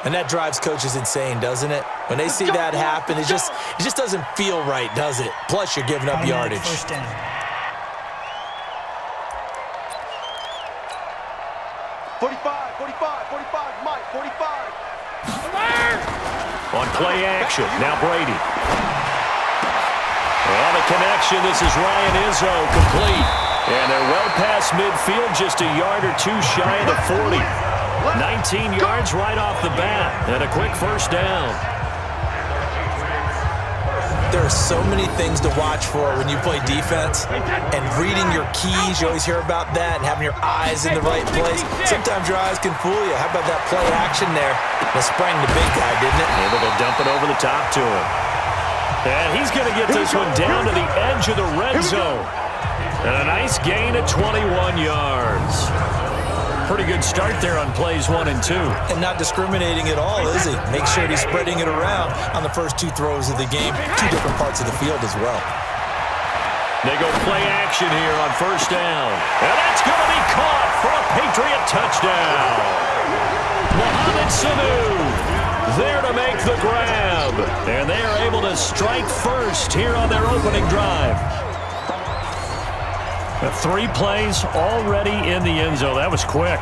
And that drives coaches insane, doesn't it? When they see that happen, it just doesn't feel right, does it? Plus, you're giving up yardage. First down. Mike, 45. On play action, now Brady. And a connection, this is Ryan Izzo, complete. And they're well past midfield, just a yard or two shy of the 40. 19 yards right off the bat, and a quick first down. There are so many things to watch for when you play defense, and reading your keys, you always hear about that, and having your eyes in the right place. Sometimes your eyes can fool you. How about that play action there? That sprang the big guy, didn't it? Able to dump it over the top to him. And he's going to get this one down to the edge of the red zone. And a nice gain of 21 yards. Pretty good start there on plays 1 and 2. And not discriminating at all, is he? Make sure he's spreading it around on the first 2 throws of the game. 2 different parts of the field as well. They go play action here on first down. And that's going to be caught for a Patriot touchdown. Mohamed Sanu there to make the grab. And they are able to strike first here on their opening drive. 3 plays already in the end zone. That was quick.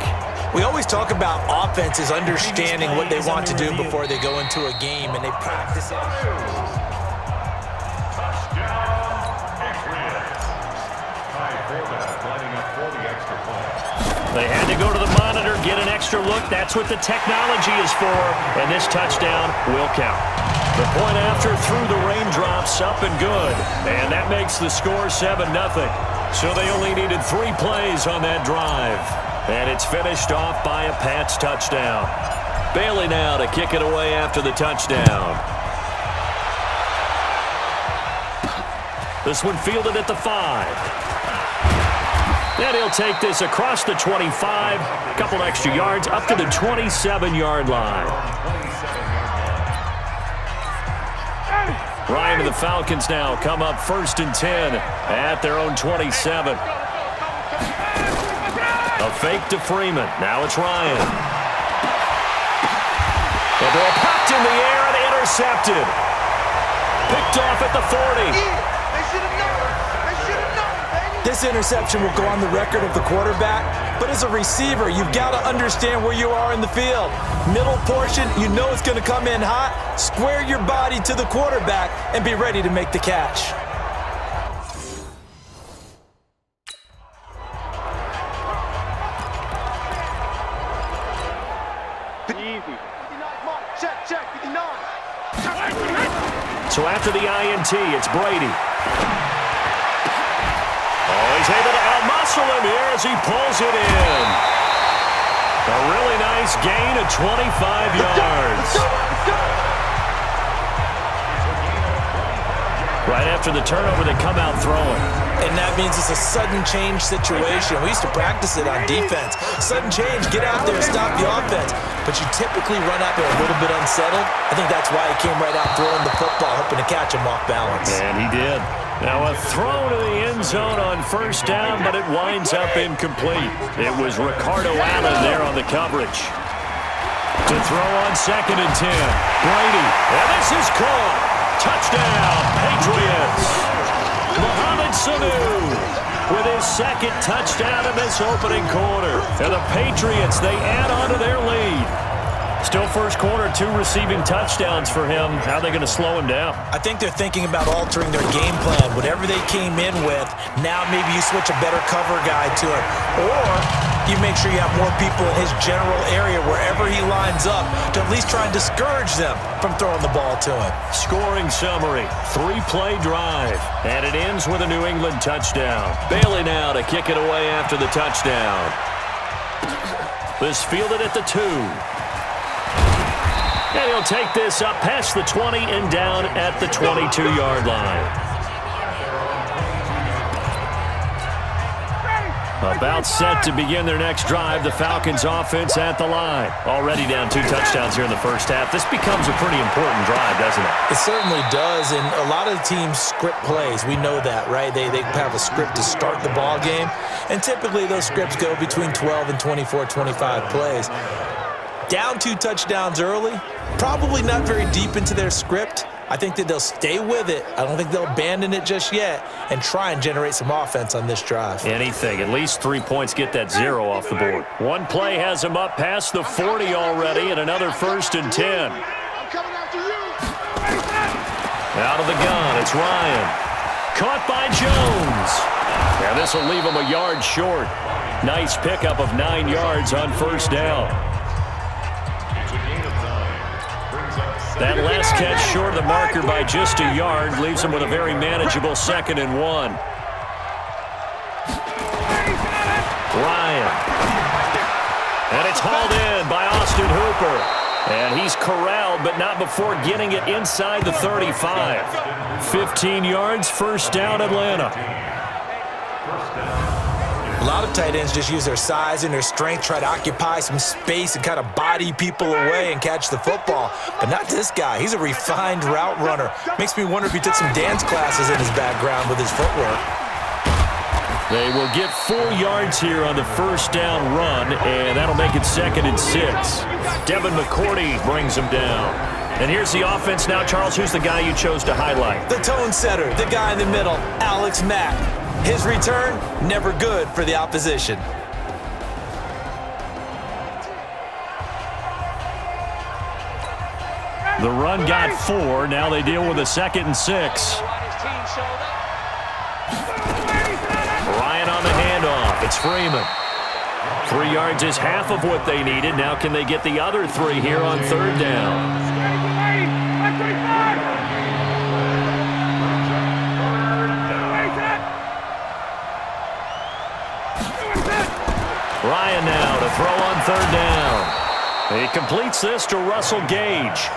We always talk about offenses understanding what they want to do before they go into a game, and they practice it. They had to go to the monitor, get an extra look. That's what the technology is for, and this touchdown will count. The point after through the raindrops, up and good, and that makes the score 7-0. So they only needed 3 plays on that drive. And it's finished off by a Pats touchdown. Bailey now to kick it away after the touchdown. This one fielded at the 5. And he'll take this across the 25. A couple extra yards up to the 27-yard line. Ryan and the Falcons now come up 1st and 10 at their own 27. A fake to Freeman. Now it's Ryan. The ball popped in the air and intercepted. Picked off at the 40. This interception will go on the record of the quarterback, but as a receiver, you've got to understand where you are in the field. Middle portion, you know it's going to come in hot. Square your body to the quarterback and be ready to make the catch. So after the INT, it's Brady. Oh, he's able to out-muscle him here as he pulls it in. A really nice gain of 25 yards. Right after the turnover, they come out throwing. And that means it's a sudden change situation. We used to practice it on defense. Sudden change, get out there, stop the offense. But you typically run out there a little bit unsettled. I think that's why he came right out throwing the football, hoping to catch him off balance. And he did. Now a throw to the end zone on first down, but it winds up incomplete. It was Ricardo Allen there on the coverage. To throw on 2nd and 10. Brady, and this is caught. Touchdown, Patriots. Mohamed Sanu with his 2nd touchdown in this opening quarter. And the Patriots, they add on to their lead. Still first quarter, 2 receiving touchdowns for him. How are they going to slow him down? I think they're thinking about altering their game plan. Whatever they came in with, now maybe you switch a better cover guy to it. Or you make sure you have more people in his general area wherever he lines up to at least try and discourage them from throwing the ball to him. Scoring summary, 3-play drive, and it ends with a New England touchdown. Bailey now to kick it away after the touchdown. This fielded at the 2. And he'll take this up past the 20 and down at the 22-yard line. About set to begin their next drive. The Falcons offense at the line. Already down 2 touchdowns here in the first half. This becomes a pretty important drive, doesn't it? It certainly does, and a lot of the teams script plays. We know that, right? They have a script to start the ball game, and typically those scripts go between 12 and 24, 25 plays. Down 2 touchdowns early, probably not very deep into their script. I think that they'll stay with it. I don't think they'll abandon it just yet and try and generate some offense on this drive. Anything. At least 3 points, get that 0 off the board. One play has them up past the 40 already, and another 1st and 10. Out of the gun, it's Ryan. Caught by Jones. And this will leave him a yard short. Nice pickup of 9 yards on 1st down. That last catch short of the marker by just a yard leaves him with a very manageable 2nd and 1. Ryan. And it's hauled in by Austin Hooper. And he's corralled, but not before getting it inside the 35. 15 yards, 1st down, Atlanta. A lot of tight ends just use their size and their strength, try to occupy some space and kind of body people away and catch the football. But not this guy. He's a refined route runner. Makes me wonder if he took some dance classes in his background with his footwork. They will get 4 yards here on the 1st down run, and that'll make it 2nd and 6. Devin McCourty brings him down. And here's the offense now. Charles, who's the guy you chose to highlight? The tone setter, the guy in the middle, Alex Mack. His return, never good for the opposition. The run got 4. Now they deal with a 2nd and 6. Ryan on the handoff. It's Freeman. 3 yards is half of what they needed. Now can they get the other 3 here on 3rd down? Ryan now to throw on 3rd down. He completes this to Russell Gage.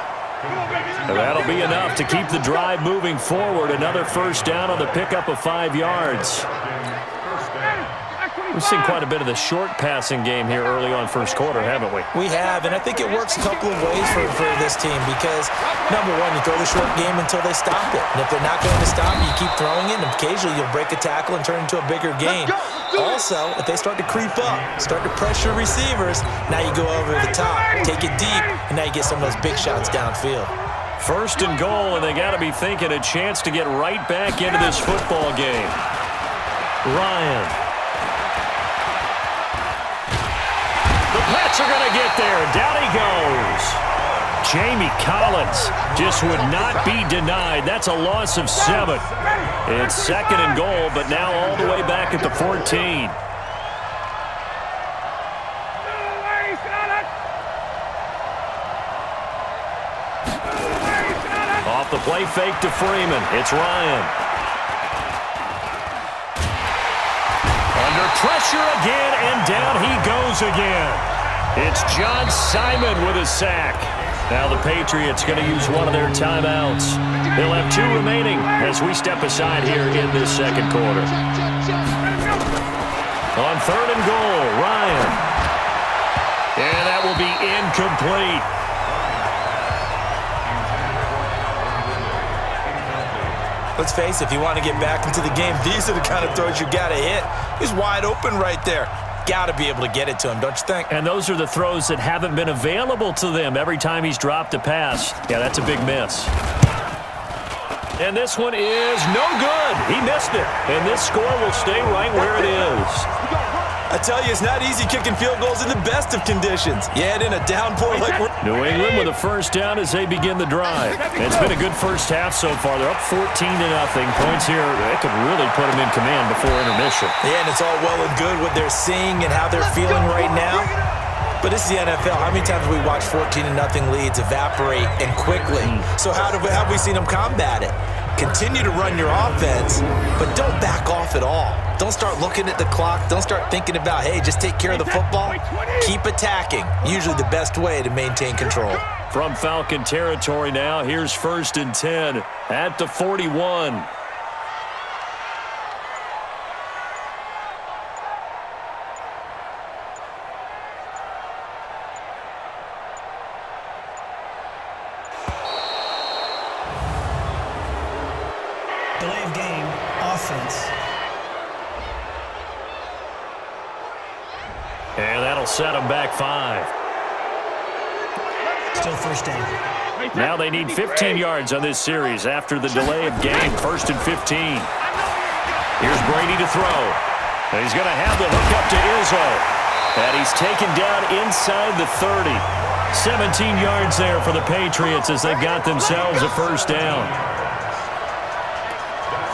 And that'll be enough to keep the drive moving forward. Another 1st down on the pickup of 5 yards. We've seen quite a bit of the short passing game here early on 1st quarter, haven't we? We have, and I think it works a couple of ways for this team because, number one, you throw the short game until they stop it. And if they're not going to stop it, you keep throwing it, and occasionally you'll break a tackle and turn it into a bigger game. Also, if they start to creep up, start to pressure receivers, now you go over the top, take it deep, and now you get some of those big shots downfield. 1st and goal, and they got to be thinking a chance to get right back into this football game. Ryan. The Pats are going to get there. Down he goes. Jamie Collins just would not be denied. That's a loss of 7. It's 2nd and goal, but now all the way back at the 14. Off the play fake to Freeman. It's Ryan. Under pressure again, and down he goes again. It's John Simon with a sack. Now the Patriots going to use one of their timeouts. They'll have 2 remaining as we step aside here in this 2nd quarter. On 3rd and goal, Ryan. And that will be incomplete. Let's face it, if you want to get back into the game, these are the kind of throws you got to hit. He's wide open right there. Got to be able to get it to him, don't you think? And those are the throws that haven't been available to them every time he's dropped a pass. Yeah, that's a big miss. And this one is no good. He missed it. And this score will stay right where it is. I tell you, it's not easy kicking field goals in the best of conditions. You add in a downpour like we're... New England with a 1st down as they begin the drive. And it's been a good 1st half so far. They're up 14-0. Points here, they could really put them in command before intermission. Yeah, and it's all well and good what they're seeing and how they're feeling right now. But this is the NFL. How many times have we watched 14-0 leads evaporate and quickly? So how have we seen them combat it? Continue to run your offense, but don't back off at all. Don't start looking at the clock. Don't start thinking about, hey, just take care of the football. Keep attacking. Usually the best way to maintain control. From Falcon territory now, here's 1st and 10 at the 41. Delay of game, offense. And that'll set him back 5. Still first down. Now they need 15 yards on this series after the delay of game. 1st and 15. Here's Brady to throw. And he's going to have the hook up to Izzo. And he's taken down inside the 30. 17 yards there for the Patriots as they got themselves a first down.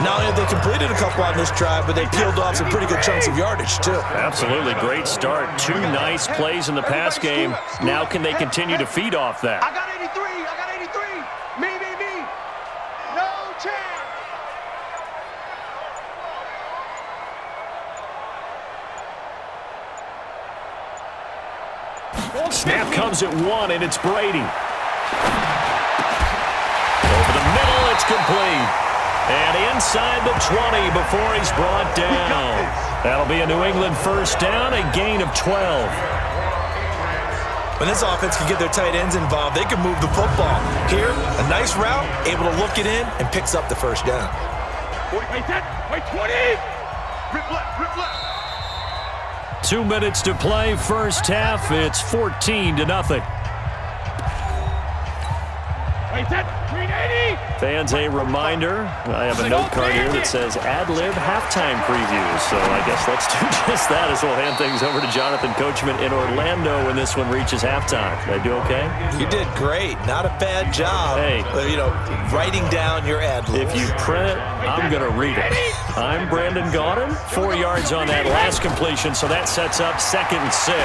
Not only have they completed a couple on this drive, but they peeled off some pretty good chunks of yardage, too. Absolutely. Great start. 2 nice plays in the pass game. Now can they continue to feed off that? I got 83. I got 83. Me. No chance. Snap comes at 1, and it's Brady. Over the middle, it's complete. And inside the 20 before he's brought down. That'll be a New England first down, a gain of 12. When this offense can get their tight ends involved, they can move the football. Here, a nice route, able to look it in, and picks up the first down. Wait, 20. Rip left. 2 minutes to play, first half. It's 14-0. Fans, a reminder, I have a note card here that says ad-lib halftime previews. So I guess let's do just that as we'll hand things over to Jonathan Coachman in Orlando when this one reaches halftime. Did I do okay? You did great. Not a bad job. Hey. Writing down your ad-libs. If you print it, I'm going to read it. I'm Brandon Gaudin. 4 yards on that last completion, so that sets up 2nd and 6.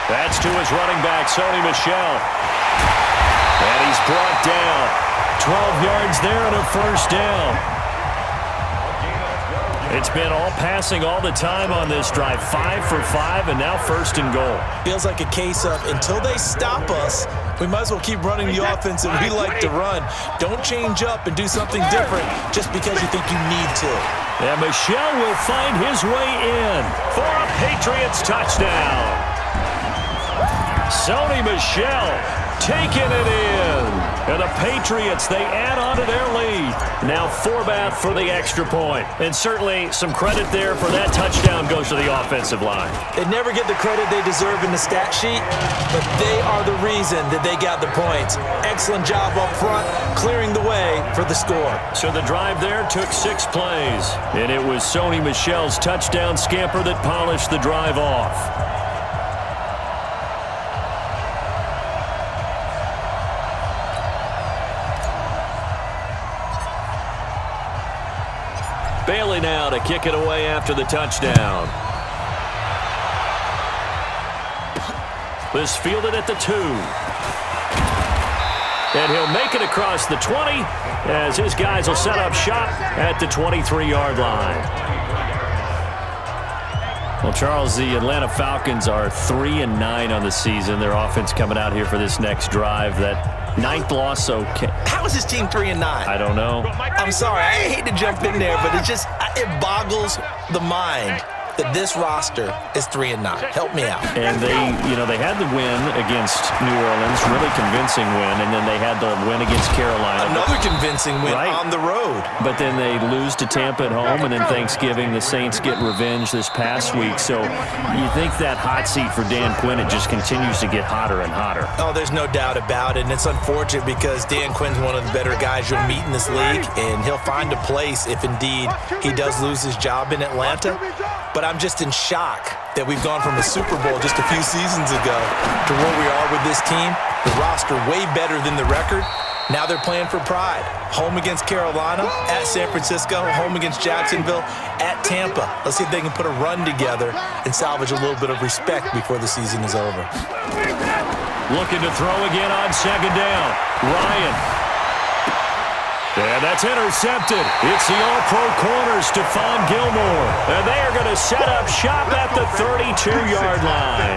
That's to his running back, Sony Michel. And he's brought down. 12 yards there and a first down. It's been all passing all the time on this drive. 5 for 5, and now 1st and goal. Feels like a case of until they stop us, we might as well keep running the offense that we like to run. Don't change up and do something different just because you think you need to. And Michel will find his way in for a Patriots touchdown. Sony Michel taking it in. And the Patriots, they add on to their lead. Now Forbath for the extra point. And certainly some credit there for that touchdown goes to the offensive line. They never get the credit they deserve in the stat sheet, but they are the reason that they got the points. Excellent job up front, clearing the way for the score. So the drive there took 6 plays. And it was Sony Michel's touchdown scamper that polished the drive off. Bailey now to kick it away after the touchdown. This fielded at the 2. And he'll make it across the 20 as his guys will set up shop at the 23-yard line. Well, Charles, the Atlanta Falcons are 3-9 on the season. Their offense coming out here for this next drive. That 9th loss, okay. How is this team 3-9? I don't know. I'm sorry, I hate to jump in there, but it boggles the mind that this roster is 3-9. Help me out. And they had the win against New Orleans, really convincing win, and then they had the win against Carolina. Another convincing win on the road. But then they lose to Tampa at home, and then Thanksgiving, the Saints get revenge this past week. So you think that hot seat for Dan Quinn, it just continues to get hotter and hotter. Oh, there's no doubt about it, and it's unfortunate because Dan Quinn's one of the better guys you'll meet in this league, and he'll find a place if indeed he does lose his job in Atlanta. But I'm just in shock that we've gone from a Super Bowl just a few seasons ago to where we are with this team. The roster way better than the record. Now they're playing for pride. Home against Carolina, at San Francisco, home against Jacksonville, at Tampa. Let's see if they can put a run together and salvage a little bit of respect before the season is over. Looking to throw again on 2nd down. Ryan. And that's intercepted. It's the all-pro corner, Stephon Gilmore. And they are going to set up shop at the 32-yard line.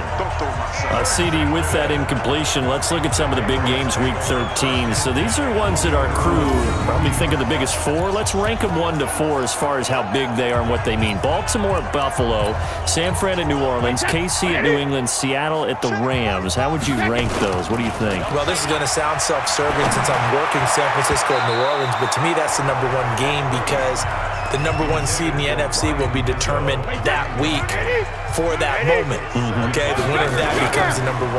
CD with that incompletion. Let's look at some of the big games week 13. So these are ones that our crew probably think of the biggest 4. Let's rank them 1 to 4 as far as how big they are and what they mean. Baltimore at Buffalo, San Fran at New Orleans, KC at New England, Seattle at the Rams. How would you rank those? What do you think? Well, this is going to sound self-serving since I'm working San Francisco and New Orleans. But to me, that's the number 1 game because the number 1 seed in the NFC will be determined that week for that moment. Okay, the winner of that becomes the number 1.